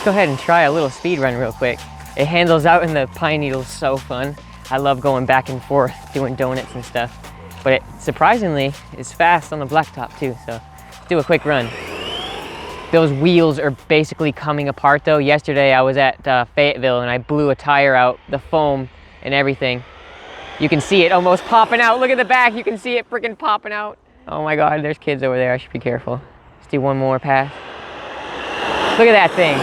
Let's go ahead and try a little speed run real quick. It handles out in the pine needles so fun. I love going back and forth, doing donuts and stuff. But it surprisingly is fast on the blacktop too, so let's do a quick run. Those wheels are basically coming apart though. Yesterday I was at Fayetteville and I blew a tire out, the foam and everything. You can see it almost popping out. Look at the back, you can see it freaking popping out. Oh my God, there's kids over there, I should be careful. Let's do one more pass. Look at that thing.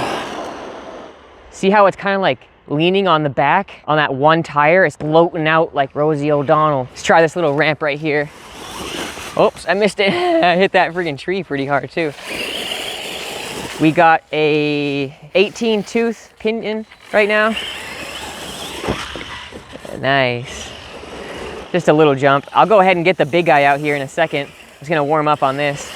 See how it's kind of like leaning on the back on that one tire? It's floating out like Rosie O'Donnell. Let's try this little ramp right here. Oops, I missed it. I hit that freaking tree pretty hard too. We got a 18 tooth pinion right now. Nice. Just a little jump. I'll go ahead and get the big guy out here in a second. I'm just gonna warm up on this.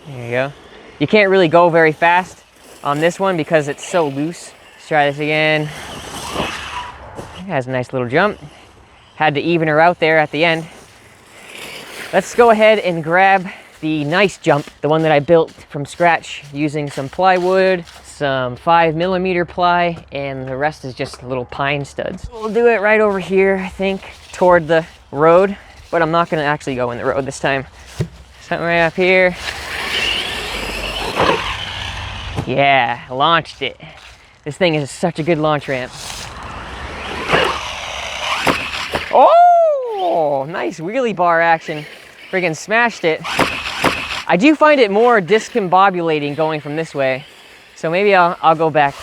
There you go. You can't really go very fast on this one because it's so loose. Let's try this again. It has a nice little jump. Had to even her out there at the end. Let's go ahead and grab the nice jump, the one that I built from scratch using some plywood, some 5mm ply, and the rest is just little pine studs. We'll do it right over here, I think, toward the road, but I'm not gonna actually go in the road this time. Something right up here. Yeah, launched it. This thing is such a good launch ramp. Oh, nice wheelie bar action. Friggin' smashed it. I do find it more discombobulating going from this way. So maybe I'll go back.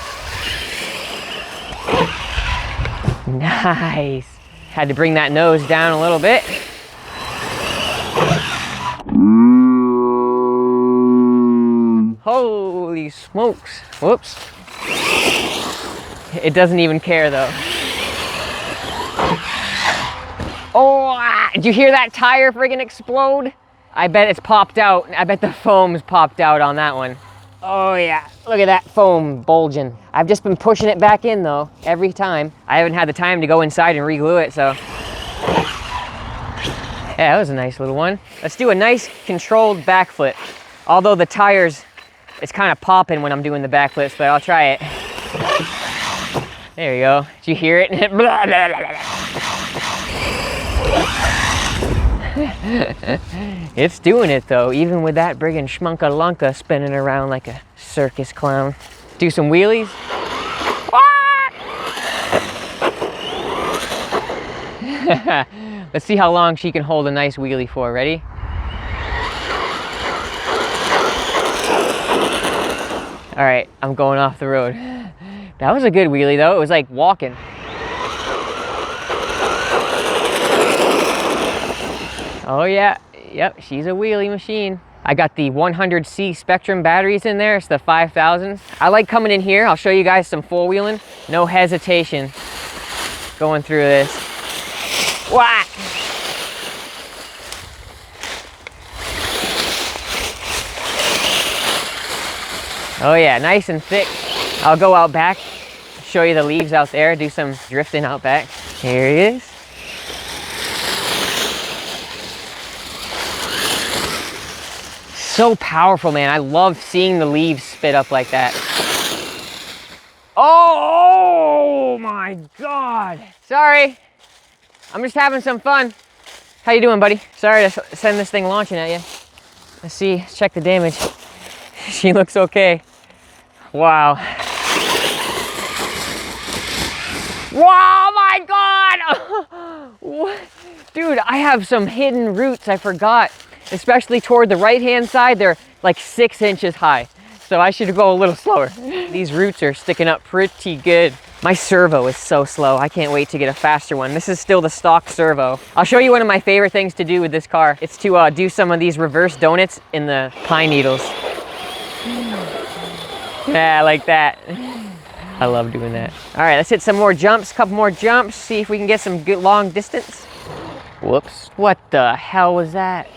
Nice. Had to bring that nose down a little bit. Holy smokes. Whoops. It doesn't even care though. Oh, did you hear that tire friggin' explode? I bet it's popped out. I bet the foam's popped out on that one. Oh yeah, look at that foam bulging. I've just been pushing it back in though, every time. I haven't had the time to go inside and re-glue it, so. Yeah, that was a nice little one. Let's do a nice controlled backflip. Although the tires, it's kind of popping when I'm doing the backflips, but I'll try it. There you go. Did you hear it? Blah, blah, blah, blah. It's doing it though, even with that friggin' schmunka-lunka spinning around like a circus clown. Do some wheelies. Let's see how long she can hold a nice wheelie for. Ready? All right, I'm going off the road. That was a good wheelie though. It was like walking. Oh yeah, yep, she's a wheelie machine. I got the 100C Spectrum batteries in there. It's the 5000s. I like coming in here. I'll show you guys some four wheeling. No hesitation going through this. Whack! Oh yeah, nice and thick. I'll go out back, show you the leaves out there, do some drifting out back. Here he is. So powerful, man. I love seeing the leaves spit up like that. Oh my God. Sorry, I'm just having some fun. How you doing, buddy? Sorry to send this thing launching at you. Let's see, let's check the damage. She looks okay. Wow. Wow, my God. What? Dude, I have some hidden roots I forgot. Especially toward the right-hand side, they're like 6 inches high. So I should go a little slower. These roots are sticking up pretty good. My servo is so slow. I can't wait to get a faster one. This is still the stock servo. I'll show you one of my favorite things to do with this car. It's to do some of these reverse donuts in the pine needles. Yeah, like that. I love doing that. All right, let's hit some more jumps, couple more jumps, see if we can get some good long distance. Whoops. What the hell was that?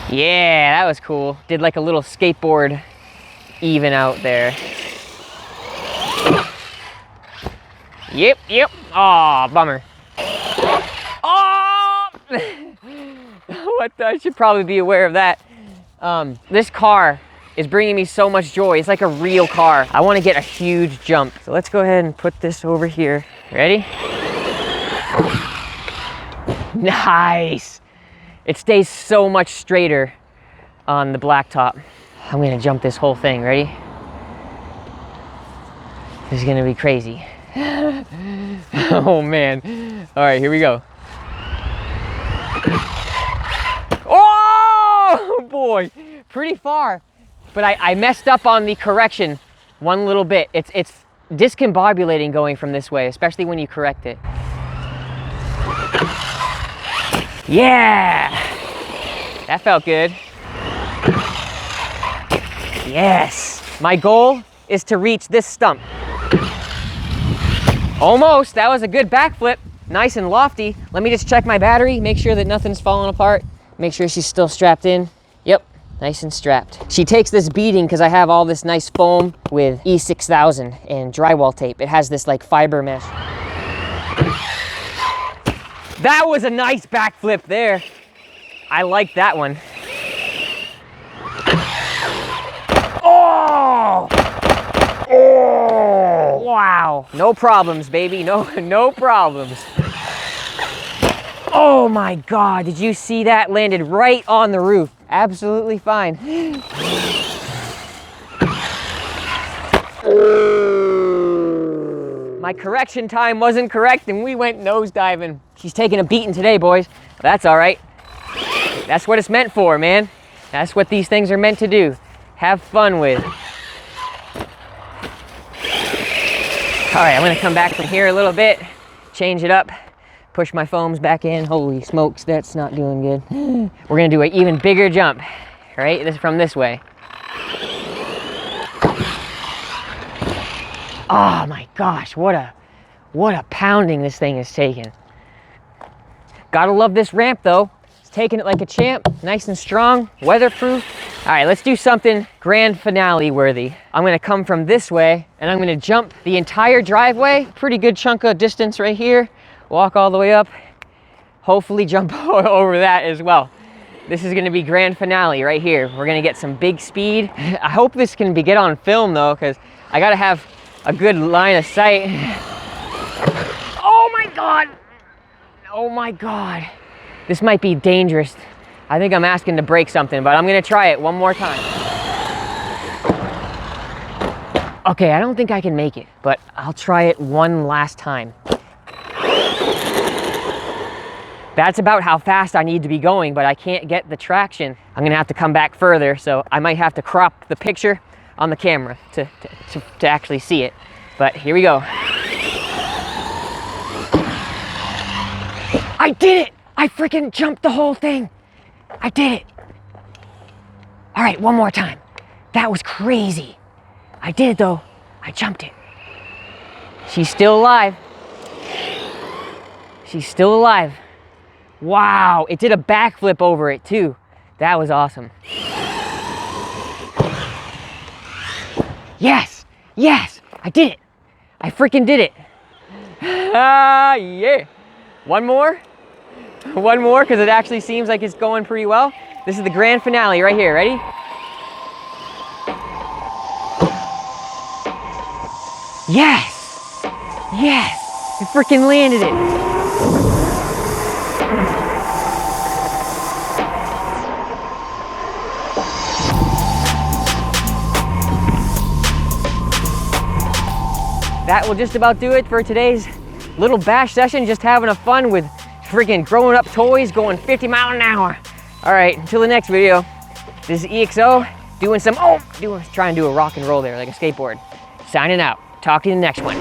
Yeah, that was cool. Did like a little skateboard even out there. Yep. Aw, bummer. Oh! What the? I should probably be aware of that. This car is bringing me so much joy. It's like a real car. I want to get a huge jump. So let's go ahead and put this over here. Ready? Nice. It stays so much straighter on the blacktop. I'm gonna jump this whole thing. Ready? This is gonna be crazy. Oh man. All right, here we go. Oh boy, pretty far. But I messed up on the correction one little bit. It's discombobulating going from this way, especially when you correct it. Yeah, that felt good. Yes, my goal is to reach this stump. Almost, that was a good backflip, nice and lofty. Let me just check my battery, make sure that nothing's falling apart. Make sure she's still strapped in. Yep, nice and strapped. She takes this beating because I have all this nice foam with E6000 and drywall tape. It has this like fiber mesh. That was a nice backflip there. I like that one. Oh! Oh! Wow. No problems, baby. No problems. Oh my God, did you see that? Landed right on the roof. Absolutely fine. My correction time wasn't correct and we went nosediving. She's taking a beating today, boys. That's all right. That's what it's meant for, man. That's what these things are meant to do. Have fun with. All right, I'm gonna come back from here a little bit, change it up, push my foams back in. Holy smokes, that's not doing good. We're gonna do an even bigger jump, right? This from this way. Oh my gosh, what a pounding this thing is taking. Gotta love this ramp though. It's taking it like a champ, nice and strong, weatherproof. All right, let's do something grand finale worthy. I'm gonna come from this way and I'm gonna jump the entire driveway, pretty good chunk of distance right here, walk all the way up, hopefully jump over that as well. This is gonna be grand finale right here. We're gonna get some big speed. I hope this can get on film though, because I gotta have a good line of sight. Oh my God. Oh my God. This might be dangerous. I think I'm asking to break something, but I'm gonna try it one more time. Okay, I don't think I can make it, but I'll try it one last time. That's about how fast I need to be going, but I can't get the traction. I'm gonna have to come back further, so I might have to crop the picture on the camera to actually see it. But here we go. I did it! I freaking jumped the whole thing. I did it. All right, one more time. That was crazy. I did it though. I jumped it. She's still alive. She's still alive. Wow, it did a backflip over it too. That was awesome. Yes, yes, I did it. I freaking did it. Ah, yeah. One more, because it actually seems like it's going pretty well. This is the grand finale right here, ready? Yes, yes, I freaking landed it. That will just about do it for today's little bash session, just having a fun with freaking growing up toys going 50 miles an hour. All right, until the next video, this is EXO doing some, trying to do a rock and roll there like a skateboard. Signing out. Talk to you in the next one.